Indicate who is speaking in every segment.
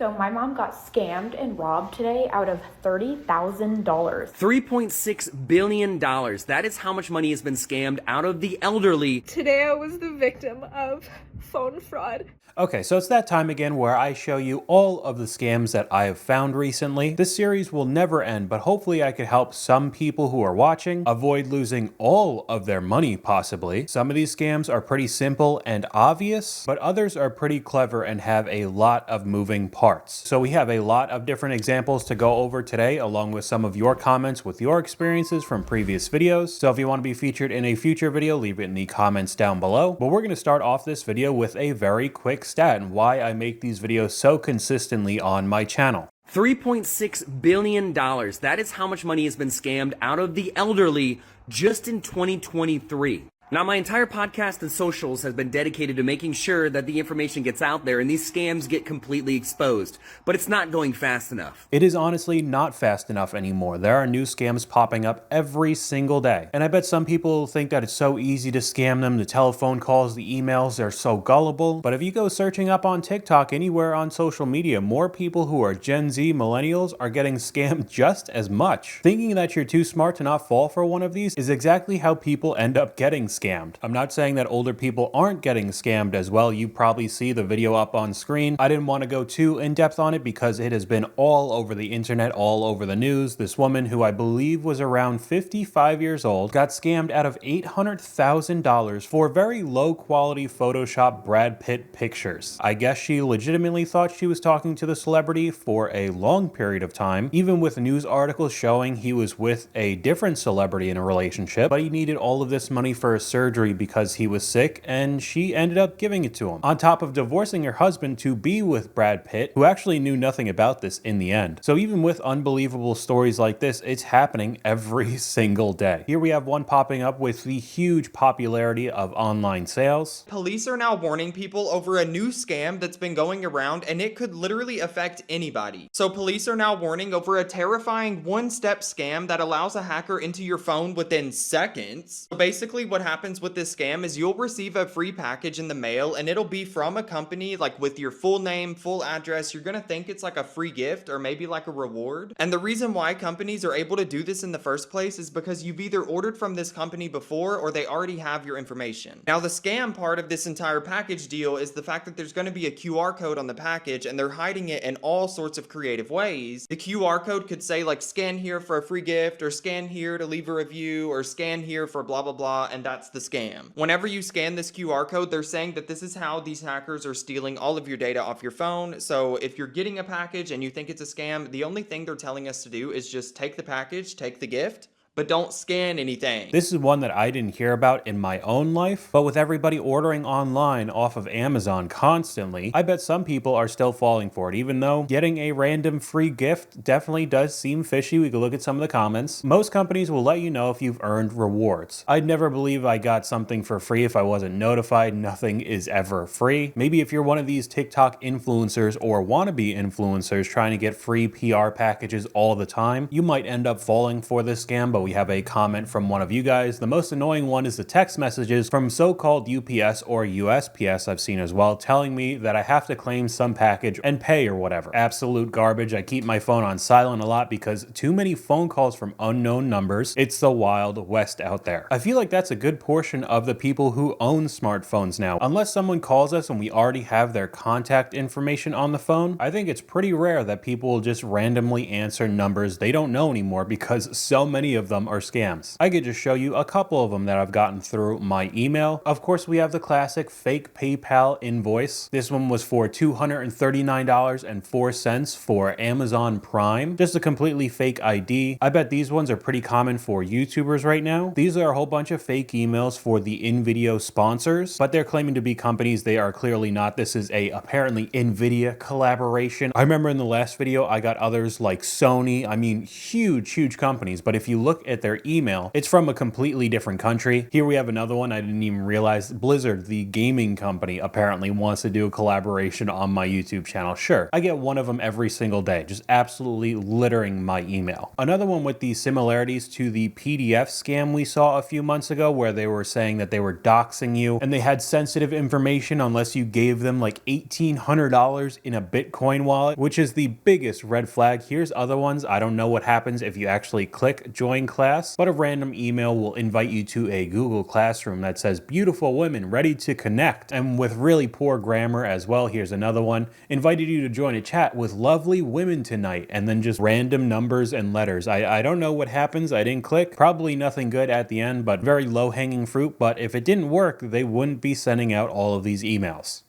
Speaker 1: So my mom got scammed and robbed today out of $30,000.
Speaker 2: $3.6 billion. That is how much money has been scammed out of the elderly.
Speaker 3: Today I was the victim of phone fraud.
Speaker 4: Okay, so it's that time again where I show you all of the scams that I have found recently. This series will never end, but hopefully I could help some people who are watching avoid losing all of their money, possibly. Some of these scams are pretty simple and obvious, but others are pretty clever and have a lot of moving parts. So we have a lot of different examples to go over today, along with some of your comments with your experiences from previous videos. So if you want to be featured in a future video, leave it in the comments down below. But we're going to start off this video with a very quick stat and why I make these videos so consistently on my channel.
Speaker 2: $3.6 billion. That is how much money has been scammed out of the elderly just in 2023. Now, my entire podcast and socials has been dedicated to making sure that the information gets out there and these scams get completely exposed, but it's not going fast enough.
Speaker 4: It is honestly not fast enough anymore. There are new scams popping up every single day. And I bet some people think that it's so easy to scam them. The telephone calls, the emails, they're so gullible. But if you go searching up on TikTok, anywhere on social media, more people who are Gen Z millennials are getting scammed just as much. Thinking that you're too smart to not fall for one of these is exactly how people end up getting scammed. I'm not saying that older people aren't getting scammed as well. You probably see the video up on screen. I didn't want to go too in depth on it because it has been all over the internet, all over the news. This woman, who I believe was around 55 years old, got scammed out of $800,000 for very low quality Photoshop Brad Pitt pictures. I guess she legitimately thought she was talking to the celebrity for a long period of time, even with news articles showing he was with a different celebrity in a relationship, but he needed all of this money for a surgery because he was sick, and she ended up giving it to him. On top of divorcing her husband to be with Brad Pitt, who actually knew nothing about this in the end. So even with unbelievable stories like this, it's happening every single day. Here we have one popping up with the huge popularity of online sales.
Speaker 5: Police are now warning people over a new scam that's been going around, and it could literally affect anybody. So police are now warning over a terrifying one-step scam that allows a hacker into your phone within seconds. So basically what happens with this scam is you'll receive a free package in the mail, and it'll be from a company like with your full name, full address. You're gonna think it's like a free gift or maybe like a reward. And the reason why companies are able to do this in the first place is because you've either ordered from this company before or they already have your information. Now, the scam part of this entire package deal is the fact that there's going to be a QR code on the package, and they're hiding it in all sorts of creative ways. The QR code could say like scan here for a free gift, or scan here to leave a review, or scan here for blah blah blah, and that's the scam. Whenever you scan this QR code, they're saying that this is how these hackers are stealing all of your data off your phone. So if you're getting a package and you think it's a scam, the only thing they're telling us to do is just take the package, take the gift, but don't scan anything.
Speaker 4: This is one that I didn't hear about in my own life, but with everybody ordering online off of Amazon constantly, I bet some people are still falling for it, even though getting a random free gift definitely does seem fishy. We could look at some of the comments. Most companies will let you know if you've earned rewards. I'd never believe I got something for free if I wasn't notified. Nothing is ever free. Maybe if you're one of these TikTok influencers or wannabe influencers trying to get free PR packages all the time, you might end up falling for this scam, but we have a comment from one of you guys. The most annoying one is the text messages from so-called UPS or USPS I've seen as well, telling me that I have to claim some package and pay or whatever. Absolute garbage. I keep my phone on silent a lot because too many phone calls from unknown numbers. It's the Wild West out there. I feel like that's a good portion of the people who own smartphones now. Unless someone calls us and we already have their contact information on the phone, I think it's pretty rare that people will just randomly answer numbers they don't know anymore, because so many of them are scams. I could just show you a couple of them that I've gotten through my email. Of course, we have the classic fake PayPal invoice. This one was for $239.04 for Amazon Prime. Just a completely fake ID. I bet these ones are pretty common for YouTubers right now. These are a whole bunch of fake emails for the in-video sponsors, but they're claiming to be companies they are clearly not. This is a apparently NVIDIA collaboration. I remember in the last video I got others like Sony. I mean, huge companies, but if you look look at their email, it's from a completely different country. Here we have another one I didn't even realize. Blizzard, the gaming company, apparently wants to do a collaboration on my YouTube channel. Sure, I get one of them every single day, just absolutely littering my email. Another one with the similarities to the PDF scam we saw a few months ago, where they were saying that they were doxing you and they had sensitive information unless you gave them like $1,800 in a Bitcoin wallet, which is the biggest red flag. Here's other ones. I don't know what happens if you actually click join class, but a random email will invite you to a Google Classroom that says beautiful women ready to connect, and with really poor grammar as well. Here's another one, invited you to join a chat with lovely women tonight, and then just random numbers and letters. I don't know what happens. I didn't click. Probably nothing good at the end, but very low hanging fruit. But if it didn't work, they wouldn't be sending out all of these emails.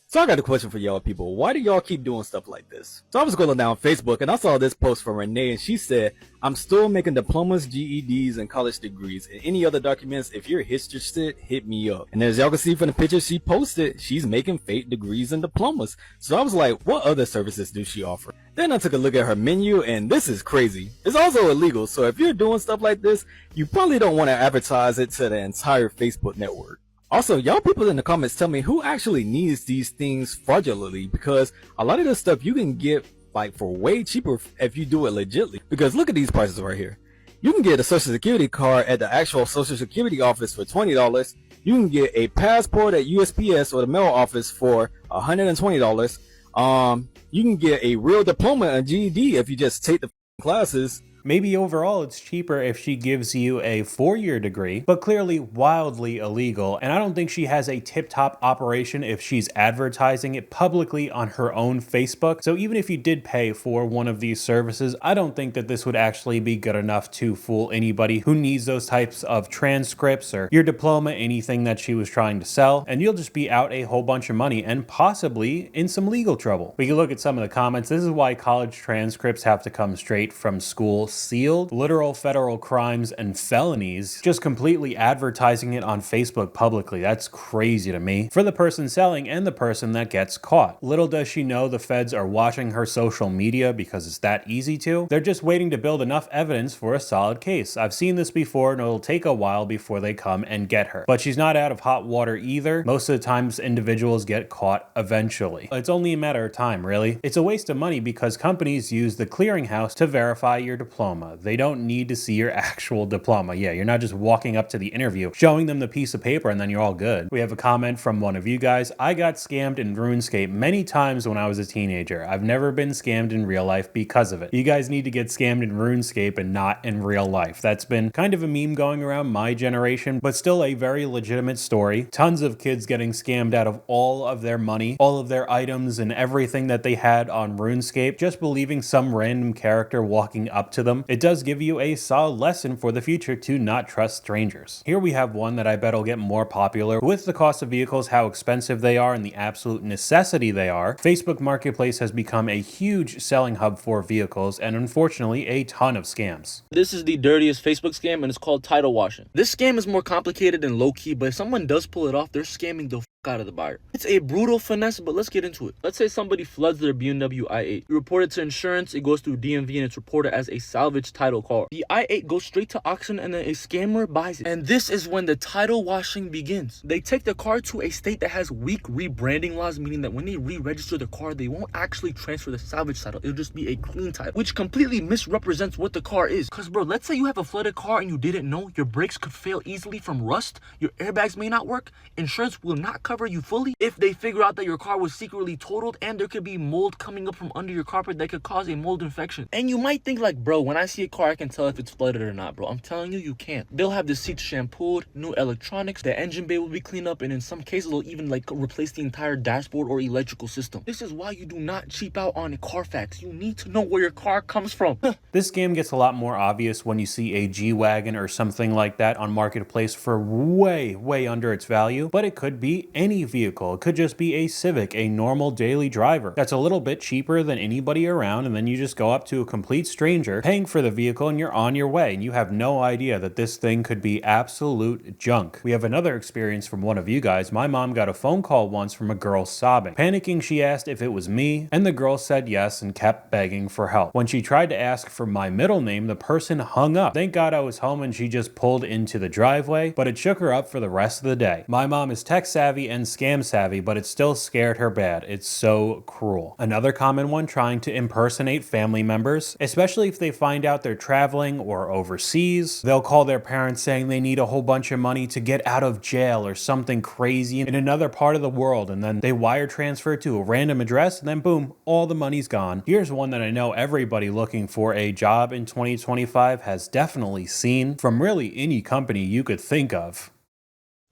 Speaker 6: So I got a question for y'all people. Why do y'all keep doing stuff like this? So I was going down Facebook and I saw this post from Renee, and she said, I'm still making diplomas, GEDs, and college degrees, and any other documents. If you're interested, hit me up. And as y'all can see from the picture she posted, she's making fake degrees and diplomas. So I was like, what other services do she offer? Then I took a look at her menu, and this is crazy. It's also illegal, so if you're doing stuff like this, you probably don't want to advertise it to the entire Facebook network. Also, y'all people in the comments tell me who actually needs these things fraudulently, because a lot of this stuff you can get like for way cheaper if you do it legitly. Because look at these prices right here. You can get a social security card at the actual social security office for $20. You can get a passport at USPS or the mail office for $120. You can get a real diploma and GED if you just take the classes.
Speaker 4: Maybe overall it's cheaper if she gives you a 4-year degree, but clearly wildly illegal. And I don't think she has a tip-top operation if she's advertising it publicly on her own Facebook. So even if you did pay for one of these services, I don't think that this would actually be good enough to fool anybody who needs those types of transcripts or your diploma, anything that she was trying to sell. And you'll just be out a whole bunch of money and possibly in some legal trouble. We can look at some of the comments. This is why college transcripts have to come straight from school, sealed, literal federal crimes and felonies, just completely advertising it on Facebook publicly. That's crazy to me, for the person selling and the person that gets caught. Little does she know the feds are watching her social media because it's that easy to. They're just waiting to build enough evidence for a solid case. I've seen this before, and it'll take a while before they come and get her. But she's not out of hot water either. Most of the times individuals get caught eventually. It's only a matter of time, really. It's a waste of money because companies use the clearinghouse to verify your diploma. They don't need to see your actual diploma. Yeah, you're not just walking up to the interview, showing them the piece of paper, and then you're all good. We have a comment from one of you guys. I got scammed in RuneScape many times when I was a teenager. I've never been scammed in real life because of it. You guys need to get scammed in RuneScape and not in real life. That's been kind of a meme going around my generation, but still a very legitimate story. Tons of kids getting scammed out of all of their money, all of their items, and everything that they had on RuneScape, just believing some random character walking up to them. It does give you a solid lesson for the future to not trust strangers. Here we have one that I bet will get more popular. With the cost of vehicles, how expensive they are, and the absolute necessity they are, Facebook Marketplace has become a huge selling hub for vehicles, and unfortunately a ton of scams.
Speaker 7: This is the dirtiest Facebook scam, and it's called title washing. This scam is more complicated and low-key, but if someone does pull it off, they're scamming the out of the buyer. It's a brutal finesse, but let's get into it. Let's say somebody floods their BMW i8. You report it to insurance, it goes through DMV, and it's reported as a salvage title car. The i8 goes straight to auction, and then a scammer buys it. And this is when the title washing begins. They take the car to a state that has weak rebranding laws, meaning that when they re-register the car, they won't actually transfer the salvage title. It'll just be a clean title, which completely misrepresents what the car is. Because, bro, let's say you have a flooded car and you didn't know. Your brakes could fail easily from rust. Your airbags may not work. Insurance will not cover you fully if they figure out that your car was secretly totaled, and there could be mold coming up from under your carpet that could cause a mold infection. And you might think like, bro, when I see a car, I can tell if it's flooded or not, bro. I'm telling you, you can't. They'll have the seats shampooed, new electronics, the engine bay will be cleaned up, and in some cases, they'll even like replace the entire dashboard or electrical system. This is why you do not cheap out on a Carfax. You need to know where your car comes from.
Speaker 4: This scam gets a lot more obvious when you see a G-Wagon or something like that on Marketplace for way under its value, but it could be any vehicle. It could just be a Civic, a normal daily driver. That's a little bit cheaper than anybody around, and then you just go up to a complete stranger paying for the vehicle and you're on your way, and you have no idea that this thing could be absolute junk. We have another experience from one of you guys. My mom got a phone call once from a girl sobbing. Panicking, she asked if it was me, and the girl said yes and kept begging for help. When she tried to ask for my middle name, the person hung up. Thank God I was home and she just pulled into the driveway, but it shook her up for the rest of the day. My mom is tech savvy and scam savvy, but it still scared her bad. It's so cruel. Another common one, trying to impersonate family members, especially if they find out they're traveling or overseas. They'll call their parents saying they need a whole bunch of money to get out of jail or something crazy in another part of the world, and then they wire transfer to a random address, and then boom, all the money's gone. Here's one that I know everybody looking for a job in 2025 has definitely seen from really any company you could think of.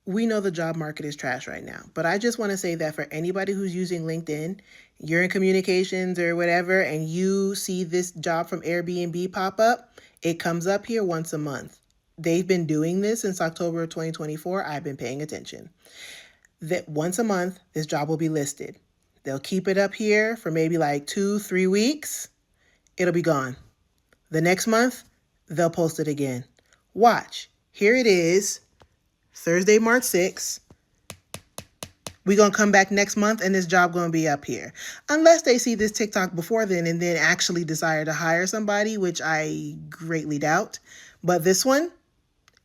Speaker 8: We know the job market is trash right now, but I just want to say that for anybody who's using LinkedIn, you're in communications or whatever, and you see this job from Airbnb pop up, it comes up here once a month. They've been doing this since October of 2024. I've been paying attention. That once a month, this job will be listed. They'll keep it up here for maybe like 2-3 weeks. It'll be gone. The next month, they'll post it again. Watch. Here it is, Thursday, March 6th. We're going to come back next month and this job going to be up here. Unless they see this TikTok before then and then actually desire to hire somebody, which I greatly doubt. But this one,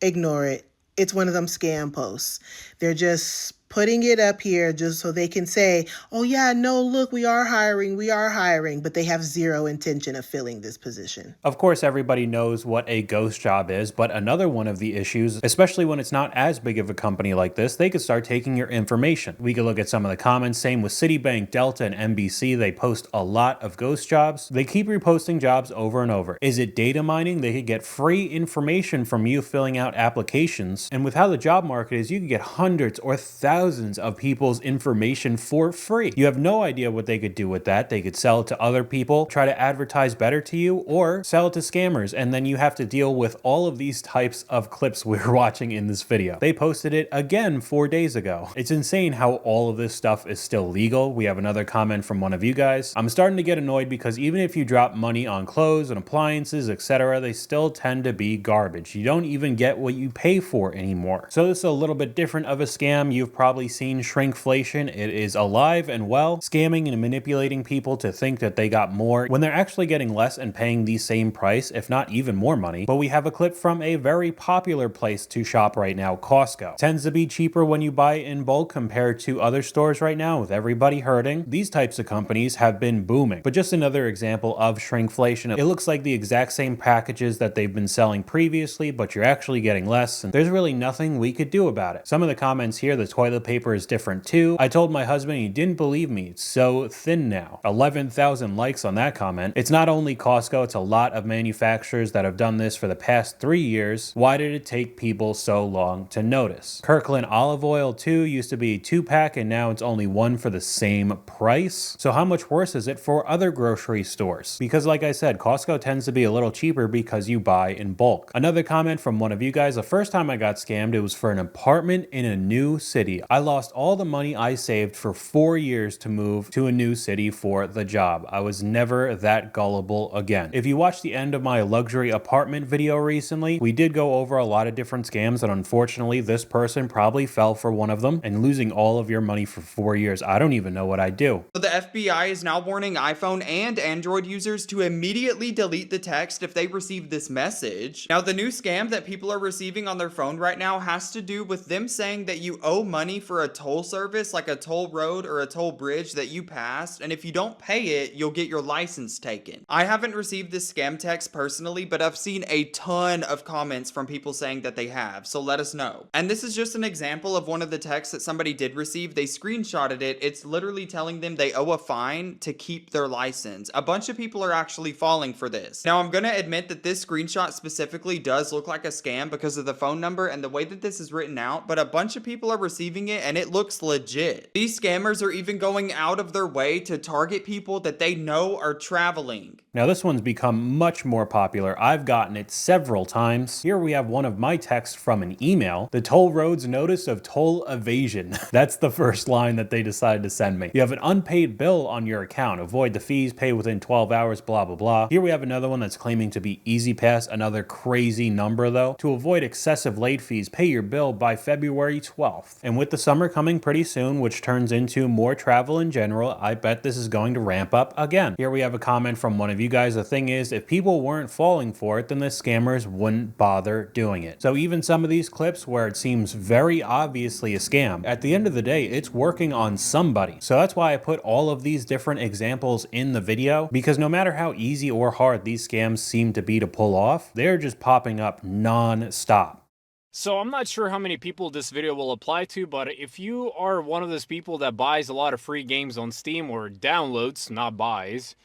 Speaker 8: ignore it. It's one of them scam posts. They're just putting it up here just so they can say, oh yeah, no, look, we are hiring, but they have zero intention of filling this position.
Speaker 4: Of course, everybody knows what a ghost job is, but another one of the issues, especially when it's not as big of a company like this, they could start taking your information. We could look at some of the comments. Same with Citibank, Delta, and NBC. They post a lot of ghost jobs. They keep reposting jobs over and over. Is it data mining? They could get free information from you filling out applications. And with how the job market is, you could get hundreds or thousands of people's information for free. You have no idea what they could do with that. They could sell it to other people, try to advertise better to you, or sell it to scammers, and then you have to deal with all of these types of clips we're watching in this video. They posted it again 4 days ago. It's insane how all of this stuff is still legal. We have another comment from one of you guys. I'm starting to get annoyed because even if you drop money on clothes and appliances, etc., they still tend to be garbage. You don't even get what you pay for anymore. So this is a little bit different of a scam. You've probably seen Shrinkflation. It is alive and well, scamming and manipulating people to think that they got more when they're actually getting less and paying the same price, if not even more money. But we have a clip from a very popular place to shop right now, Costco. Tends to be cheaper when you buy in bulk compared to other stores right now, with everybody hurting. These types of companies have been booming. But just another example of shrinkflation. It looks like the exact same packages that they've been selling previously, but you're actually getting less, and there's really nothing we could do about it. Some of the comments here, the toilet paper is different too. I told my husband, he didn't believe me. It's so thin now. 11,000 likes on that comment. It's not only Costco, it's a lot of manufacturers that have done this for the past 3 years. Why did it take people so long to notice? Kirkland olive oil too used to be a 2-pack and now it's only 1 for the same price. So how much worse is it for other grocery stores? Because like I said, Costco tends to be a little cheaper because you buy in bulk. Another comment from one of you guys, the first time I got scammed, it was for an apartment in a new city. I lost all the money I saved for 4 years to move to a new city for the job. I was never that gullible again. If you watched the end of my luxury apartment video recently, we did go over a lot of different scams, and unfortunately this person probably fell for one of them, and losing all of your money for 4 years, I don't even know what I'd do.
Speaker 5: So the FBI is now warning iPhone and Android users to immediately delete the text if they receive this message. Now the new scam that people are receiving on their phone right now has to do with them saying that you owe money for a toll service, like a toll road or a toll bridge that you passed, and if you don't pay it, you'll get your license taken. I haven't received this scam text personally, but I've seen a ton of comments from people saying that they have, so let us know. And this is just an example of one of the texts that somebody did receive. They screenshotted it. It's literally telling them they owe a fine to keep their license. A bunch of people are actually falling for this. Now, I'm gonna admit that this screenshot specifically does look like a scam because of the phone number and the way that this is written out, but a bunch of people are receiving it and it looks legit. These scammers are even going out of their way to target people that they know are traveling.
Speaker 4: Now this one's become much more popular. I've gotten it several times. Here we have one of my texts from an email. The toll roads notice of toll evasion. That's the first line that they decided to send me. You have an unpaid bill on your account. Avoid the fees, pay within 12 hours, blah, blah, blah. Here we have another one that's claiming to be Easy Pass, another crazy number though. To avoid excessive late fees, pay your bill by February 12th. And with the summer coming pretty soon, which turns into more travel in general, I bet this is going to ramp up again. Here we have a comment from one of you guys. The thing is, if people weren't falling for it, then the scammers wouldn't bother doing it. So even some of these clips where it seems very obviously a scam, at the end of the day, it's working on somebody. So that's why I put all of these different examples in the video, because no matter how easy or hard these scams seem to be to pull off, they're just popping up non-stop.
Speaker 9: So I'm not sure how many people this video will apply to, but if you are one of those people that buys a lot of free games on Steam, or downloads, not buys,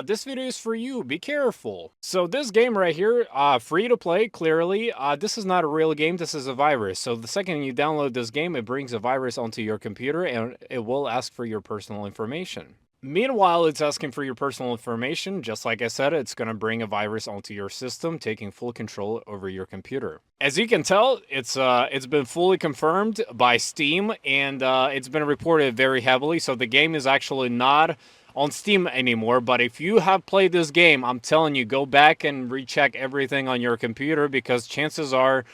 Speaker 9: this video is for you. Be careful. So this game right here, free to play, clearly. This is not a real game. This is a virus. So the second you download this game, it brings a virus onto your computer and it will ask for your personal information. Meanwhile, it's asking for your personal information. Just like I said, it's going to bring a virus onto your system, taking full control over your computer. As you can tell, it's been fully confirmed by Steam, and it's been reported very heavily. So the game is actually not on Steam anymore, but if you have played this game, I'm telling you, go back and recheck everything on your computer, because chances are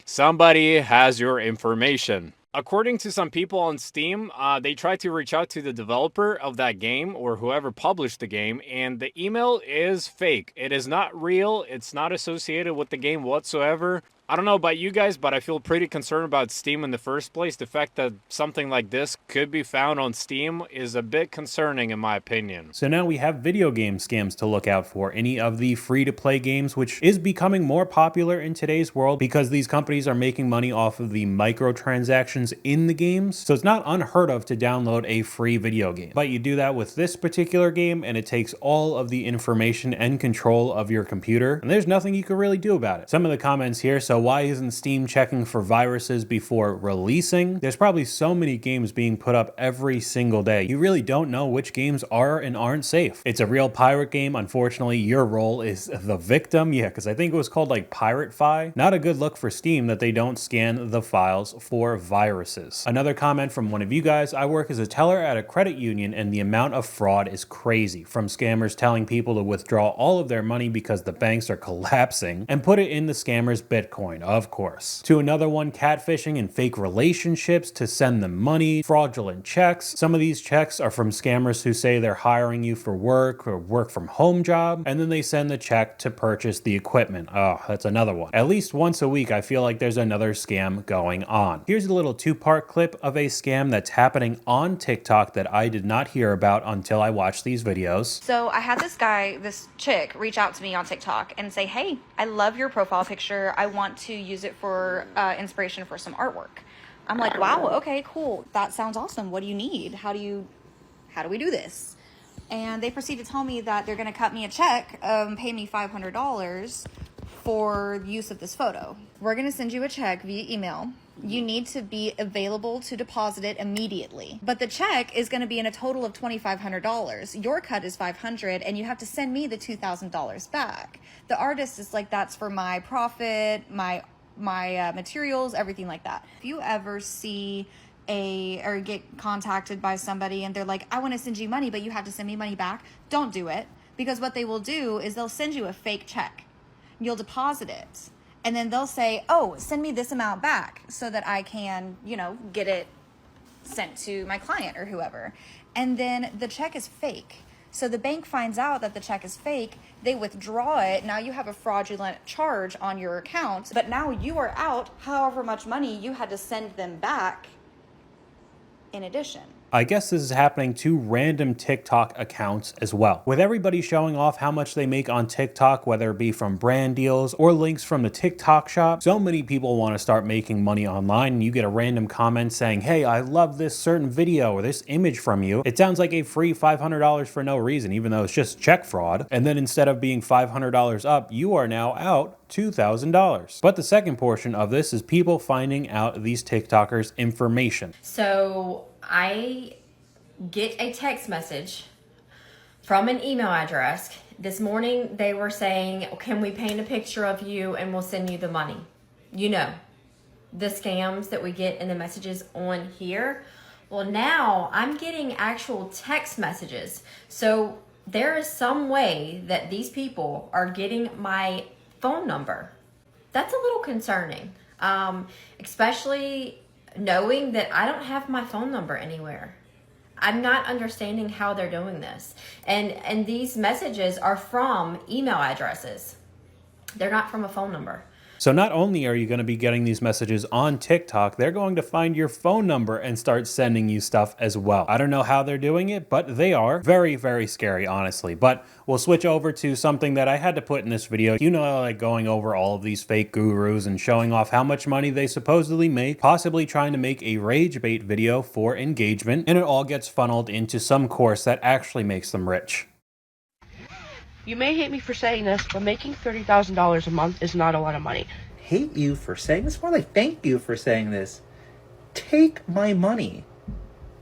Speaker 9: somebody has your information. According to some people on Steam, they tried to reach out to the developer of that game, or whoever published the game, and the email is fake. It is not real. It's not associated with the game whatsoever. I don't know about you guys, but I feel pretty concerned about Steam in the first place. The fact that something like this could be found on Steam is a bit concerning in my opinion.
Speaker 4: So now we have video game scams to look out for. Any of the free-to-play games, which is becoming more popular in today's world because these companies are making money off of the microtransactions in the games. So it's not unheard of to download a free video game. But you do that with this particular game, and it takes all of the information and control of your computer, and there's nothing you can really do about it. Some of the comments here, so why isn't Steam checking for viruses before releasing? There's probably so many games being put up every single day. You really don't know which games are and aren't safe. It's a real pirate game. Unfortunately, your role is the victim. Yeah, because I think it was called like Pirate Fi. Not a good look for Steam that they don't scan the files for viruses. Another comment from one of you guys, I work as a teller at a credit union and the amount of fraud is crazy. From scammers telling people to withdraw all of their money because the banks are collapsing and put it in the scammers' Bitcoin. Of course. To another one, catfishing and fake relationships to send them money, fraudulent checks. Some of these checks are from scammers who say they're hiring you for work or work from home job, and then they send the check to purchase the equipment. Oh, that's another one. At least once a week, I feel like there's another scam going on. Here's a little two-part clip of a scam that's happening on TikTok that I did not hear about until I watched these videos.
Speaker 10: So I had this chick reach out to me on TikTok and say, hey, I love your profile picture. I want to use it for inspiration for some artwork. I'm like, wow, okay, cool. That sounds awesome. What do you need? How do we do this? And they proceed to tell me that they're going to cut me a check, pay me $500 for use of this photo. We're going to send you a check via email. You need to be available to deposit it immediately. But the check is going to be in a total of $2,500. Your cut is $500, and you have to send me the $2,000 back. The artist is like, that's for my profit, my materials, everything like that. If you ever see or get contacted by somebody and they're like, I want to send you money, but you have to send me money back, don't do it. Because what they will do is they'll send you a fake check. You'll deposit it. And then they'll say, oh, send me this amount back so that I can, get it sent to my client or whoever. And then the check is fake. So the bank finds out that the check is fake. They withdraw it. Now you have a fraudulent charge on your account. But now you are out however much money you had to send them back in addition.
Speaker 4: I guess this is happening to random TikTok accounts as well. With everybody showing off how much they make on TikTok, whether it be from brand deals or links from the TikTok shop, so many people want to start making money online, and you get a random comment saying, hey, I love this certain video or this image from you. It sounds like a free $500 for no reason, even though it's just check fraud. And then instead of being $500 up, you are now out $2,000. But the second portion of this is people finding out these TikTokers' information.
Speaker 11: So I get a text message from an email address. This morning they were saying, can we paint a picture of you and we'll send you the money? You know, the scams that we get in the messages on here. Well, now I'm getting actual text messages. So there is some way that these people are getting my phone number. That's a little concerning, especially knowing that I don't have my phone number anywhere. I'm not understanding how they're doing this. And these messages are from email addresses. They're not from a phone number.
Speaker 4: So not only are you going to be getting these messages on TikTok, they're going to find your phone number and start sending you stuff as well. I don't know how they're doing it, but they are. Very, very scary, honestly. But we'll switch over to something that I had to put in this video. You know, I like going over all of these fake gurus and showing off how much money they supposedly make, possibly trying to make a rage bait video for engagement, and it all gets funneled into some course that actually makes them rich.
Speaker 12: You may hate me for saying this, but making $30,000 a month is not a lot of money.
Speaker 13: Hate you for saying this? More like thank you for saying this. Take my money.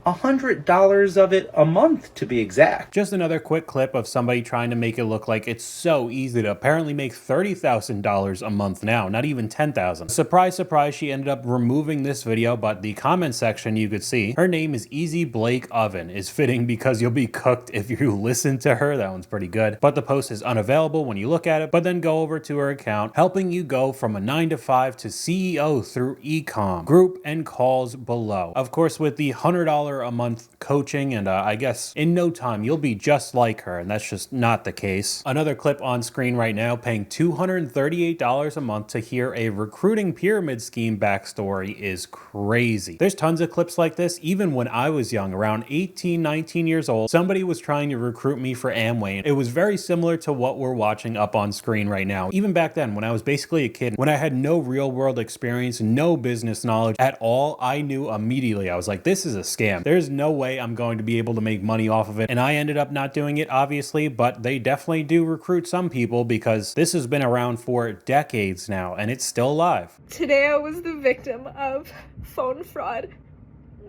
Speaker 13: $100 of it a month, to be exact.
Speaker 4: Just another quick clip of somebody trying to make it look like it's so easy to apparently make $30,000 a month now, not even $10,000. Surprise, surprise, she ended up removing this video, but the comment section you could see, her name is Easy Blake Oven, is fitting because you'll be cooked if you listen to her. That one's pretty good. But the post is unavailable when you look at it, but then go over to her account, helping you go from a 9-to-5 to CEO through e-com. Group and calls below. Of course, with the $100 a month coaching, and I guess in no time you'll be just like her, and that's just not the case. Another clip on screen right now, paying $238 a month to hear a recruiting pyramid scheme backstory is crazy. There's tons of clips like this. Even when I was young, around 18, 19 years old, somebody was trying to recruit me for Amway. It was very similar to what we're watching up on screen right now. Even back then, when I was basically a kid, when I had no real world experience, no business knowledge at all, I knew immediately. I was like, this is a scam. There's no way I'm going to be able to make money off of it. And I ended up not doing it, obviously, but they definitely do recruit some people because this has been around for decades now and it's still alive.
Speaker 3: Today I was the victim of phone fraud.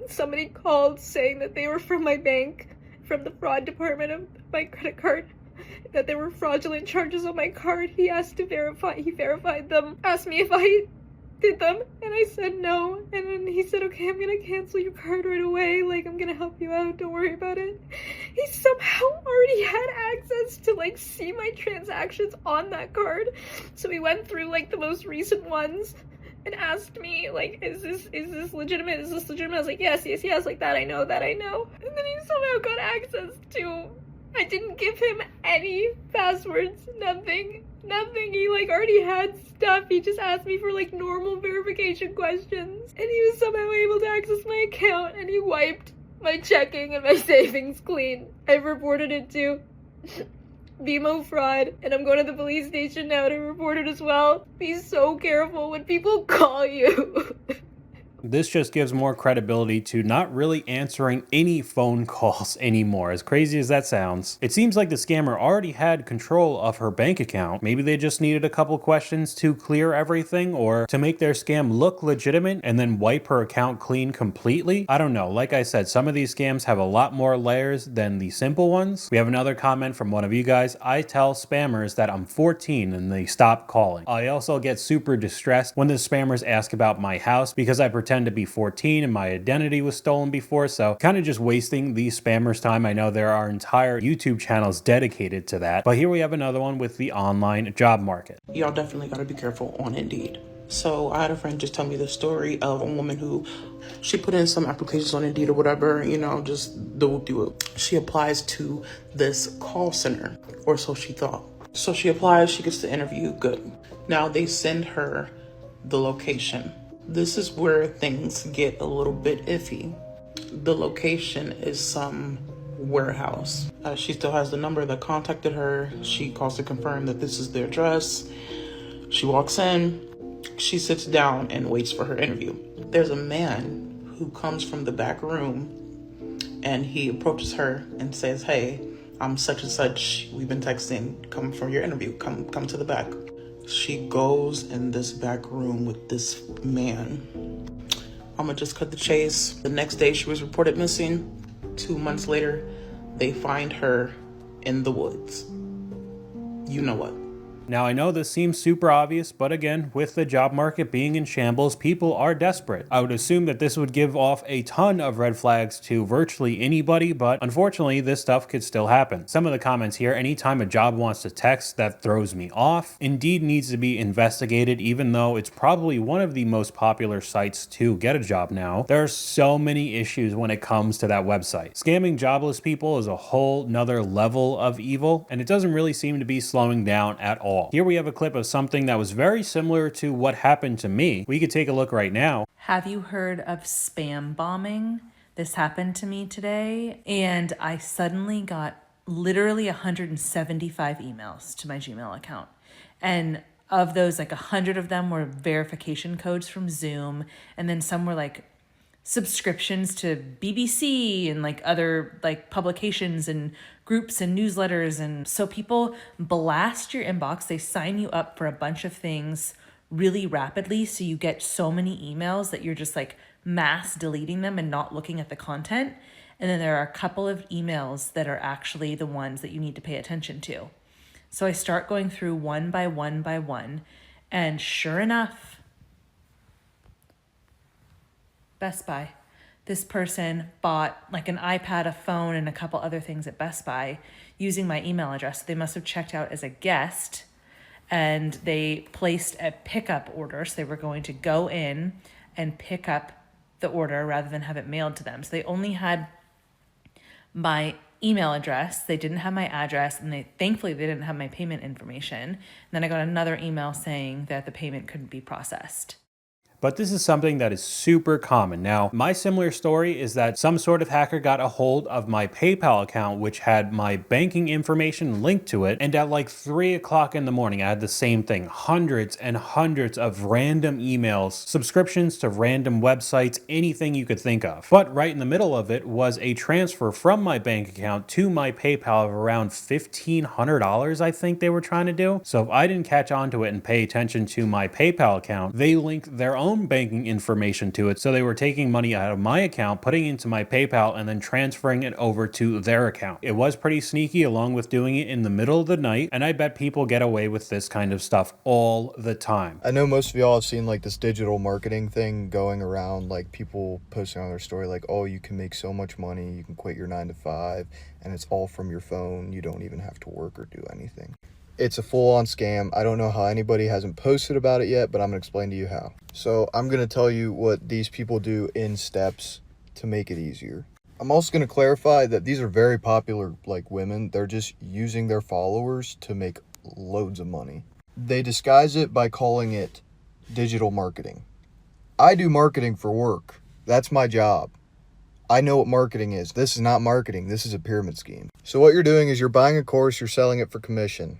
Speaker 3: Somebody called saying that they were from my bank, from the fraud department of my credit card, that there were fraudulent charges on my card. He asked to verify, he verified them, asked me if I did them, and I said no, and then he said, okay, I'm gonna cancel your card right away, like, I'm gonna help you out, don't worry about it. He somehow already had access to, like, see my transactions on that card, so he went through, like, the most recent ones, and asked me, like, is this legitimate, is this legitimate? I was like, yes, like, that I know, and then he somehow got access to, I didn't give him any passwords, nothing. He, like, already had stuff. He just asked me for, like, normal verification questions. And he was somehow able to access my account, and he wiped my checking and my savings clean. I've reported it to BMO fraud, and I'm going to the police station now to report it as well. Be so careful when people call you.
Speaker 4: This just gives more credibility to not really answering any phone calls anymore, as crazy as that sounds. It seems like the scammer already had control of her bank account. Maybe they just needed a couple questions to clear everything or to make their scam look legitimate and then wipe her account clean completely. I don't know. Like I said, some of these scams have a lot more layers than the simple ones. We have another comment from one of you guys. I tell spammers that I'm 14 and they stop calling. I also get super distressed when the spammers ask about my house because I pretend to be 14 and my identity was stolen before, so kind of just wasting these spammers' time. I know there are entire YouTube channels dedicated to that, but here we have another one with the online job market.
Speaker 14: Y'all definitely got to be careful on Indeed. So I had a friend just tell me the story of a woman who, she put in some applications on Indeed or whatever, you know, just the whoop-de-whoop. She applies to this call center, or so she thought. So she applies, she gets the interview, good. Now they send her the location. This is where things get a little bit iffy. The location is some warehouse. She still has the number that contacted her. She calls to confirm that this is their address. She walks in. She sits down and waits for her interview. There's a man who comes from the back room, and he approaches her and says, "Hey, I'm such and such. We've been texting. Come for your interview. Come to the back." She goes in this back room with this man. I'm gonna just cut the chase. The next day, she was reported missing. 2 months later, they find her in the woods. You know what?
Speaker 4: Now, I know this seems super obvious, but again, with the job market being in shambles, people are desperate. I would assume that this would give off a ton of red flags to virtually anybody, but unfortunately, this stuff could still happen. Some of the comments here: anytime a job wants to text, that throws me off. Indeed needs to be investigated, even though it's probably one of the most popular sites to get a job now. There are so many issues when it comes to that website. Scamming jobless people is a whole nother level of evil, and it doesn't really seem to be slowing down at all. Here we have a clip of something that was very similar to what happened to me. We could take a look right now.
Speaker 15: Have you heard of spam bombing? This happened to me today, and I suddenly got literally 175 emails to my Gmail account. And of those, like 100 of them were verification codes from Zoom, and then some were like subscriptions to BBC and like other like publications and groups and newsletters. And so people blast your inbox. They sign you up for a bunch of things really rapidly. So you get so many emails that you're just like mass deleting them and not looking at the content. And then there are a couple of emails that are actually the ones that you need to pay attention to. So I start going through one by one by one, and sure enough, Best Buy. This person bought like an iPad, a phone, and a couple other things at Best Buy using my email address. They must have checked out as a guest, and they placed a pickup order. So they were going to go in and pick up the order rather than have it mailed to them. So they only had my email address. They didn't have my address, and thankfully they didn't have my payment information. And then I got another email saying that the payment couldn't be processed.
Speaker 4: But this is something that is super common. Now, my similar story is that some sort of hacker got a hold of my PayPal account, which had my banking information linked to it. And at like 3 o'clock in the morning, I had the same thing. Hundreds and hundreds of random emails, subscriptions to random websites, anything you could think of. But right in the middle of it was a transfer from my bank account to my PayPal of around $1,500, I think they were trying to do. So if I didn't catch on to it and pay attention to my PayPal account, they linked their own banking information to it. So they were taking money out of my account, putting it into my PayPal, and then transferring it over to their account. It was pretty sneaky, along with doing it in the middle of the night. And I bet people get away with this kind of stuff all the time.
Speaker 16: I know most of y'all have seen like this digital marketing thing going around, like people posting on their story like, oh, you can make so much money, you can quit your 9 to 5, and it's all from your phone. You don't even have to work or do anything. It's a full-on scam. I don't know how anybody hasn't posted about it yet, but I'm going to explain to you how. So I'm going to tell you what these people do in steps to make it easier. I'm also going to clarify that these are very popular, like women. They're just using their followers to make loads of money. They disguise it by calling it digital marketing. I do marketing for work. That's my job. I know what marketing is. This is not marketing. This is a pyramid scheme. So what you're doing is you're buying a course, you're selling it for commission.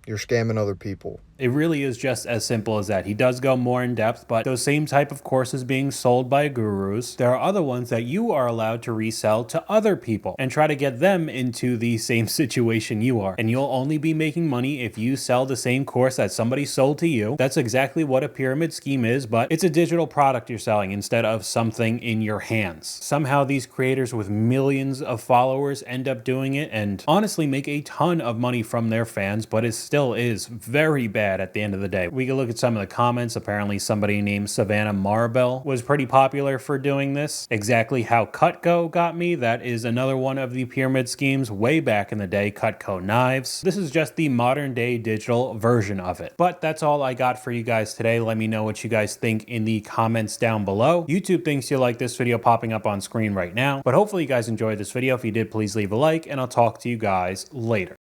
Speaker 16: You're scamming other people.
Speaker 4: It really is just as simple as that. He does go more in depth, but those same type of courses being sold by gurus, there are other ones that you are allowed to resell to other people and try to get them into the same situation you are. And you'll only be making money if you sell the same course that somebody sold to you. That's exactly what a pyramid scheme is, but it's a digital product you're selling instead of something in your hands. Somehow these creators with millions of followers end up doing it and honestly make a ton of money from their fans, but it still is very bad at the end of the day. We can look at some of the comments. Apparently somebody named Savannah Maribel was pretty popular for doing this. Exactly how Cutco got me, that is another one of the pyramid schemes way back in the day, Cutco knives. This is just the modern day digital version of it. But that's all I got for you guys today. Let me know what you guys think in the comments down below. YouTube thinks you like this video popping up on screen right now, but hopefully you guys enjoyed this video. If you did, please leave a like, and I'll talk to you guys later.